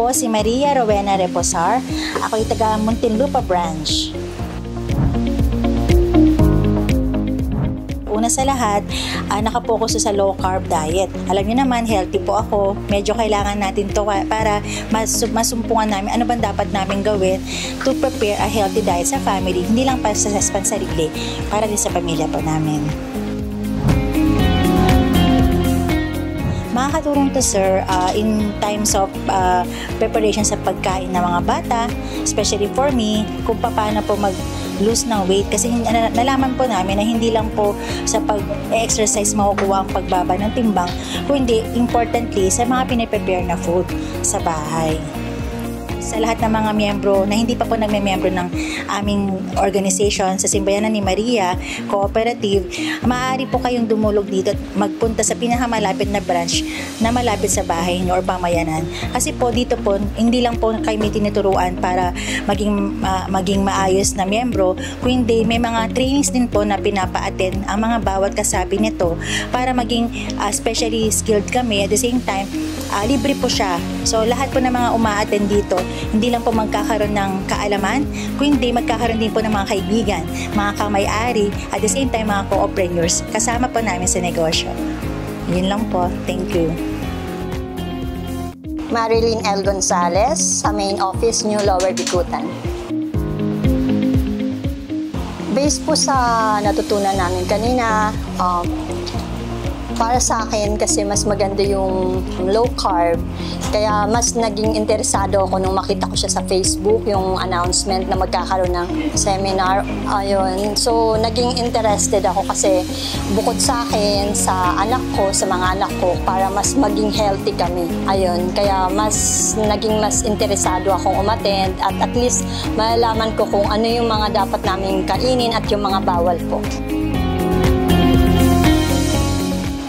po si Maria Rowena Reposar. Ako'y taga Muntinlupa Branch. Una sa lahat, nakapokus sa low carb diet. Alam niyo naman, healthy po ako. Medyo kailangan natin to para masumpungan namin ano bang dapat namin gawin to prepare a healthy diet sa family. Hindi lang para sa pansarili, para din sa pamilya po namin. Makakatulong to, sir, in times of preparation sa pagkain ng mga bata, especially for me, kung paano po mag-lose ng weight. Kasi nalaman po namin na hindi lang po sa pag-exercise makukuha ang pagbaba ng timbang, kundi importantly sa mga piniprepare na food sa bahay. Sa lahat ng mga miyembro na hindi pa po nagme-membro ng aming organization sa Simbayanan ni Maria Cooperative, maaari po kayong dumulog dito at magpunta sa pinakamalapit na branch na malapit sa bahay niyo or pamayanan. Kasi po dito po, hindi lang po kayo may tinuturuan para maging maayos na miyembro, kundi may mga trainings din po na pinapa-attend ang mga bawat kasapi nito para maging especially skilled kami. At the same time, libre po siya. So lahat po ng mga uma-attend dito, hindi lang po magkakaroon ng kaalaman, kundi magkakaroon din po ng mga kaibigan, mga kamay-ari, at the same time mga co-operators. Kasama po namin sa negosyo. Yun lang po. Thank you. Marilyn L. Gonzalez, sa main office, New Lower Bicutan. Based po sa natutunan namin kanina, para sa akin kasi mas maganda yung low carb, kaya mas naging interesado ako nung makita ko siya sa Facebook, yung announcement na magkakaroon ng seminar. Ayun, so naging interested ako kasi bukod sa akin, sa anak ko, sa mga anak ko, para mas maging healthy kami. Ayun, kaya naging mas interesado akong umattend at least malalaman ko kung ano yung mga dapat naming kainin at yung mga bawal po.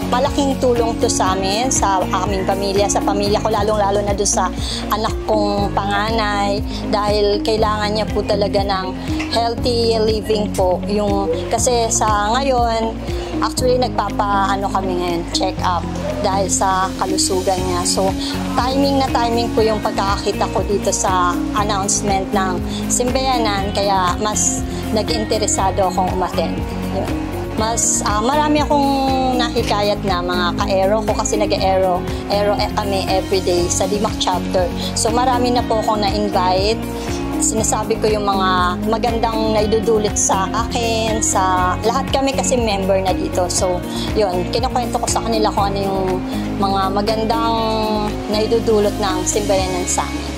Malaking tulong to sa amin, sa aming pamilya, sa pamilya ko, lalong-lalo na doon sa anak kong panganay, dahil kailangan niya po talaga ng healthy living po. Kasi sa ngayon, actually nagpapaano kami ngayon, check up dahil sa kalusugan niya. So timing na timing po yung pagkakakita ko dito sa announcement ng Simbayanan, kaya mas nag-interesado akong umattend. Marami akong nahikayat na mga ka-aero ko kasi nag-aero kami everyday sa Limac chapter. So marami na po akong na-invite. Sinasabi ko yung mga magandang naidudulot sa akin, sa lahat kami kasi member na dito. So yun, kinakwento ko sa kanila kung ano yung mga magandang naidudulot ng Simbayanan sa amin.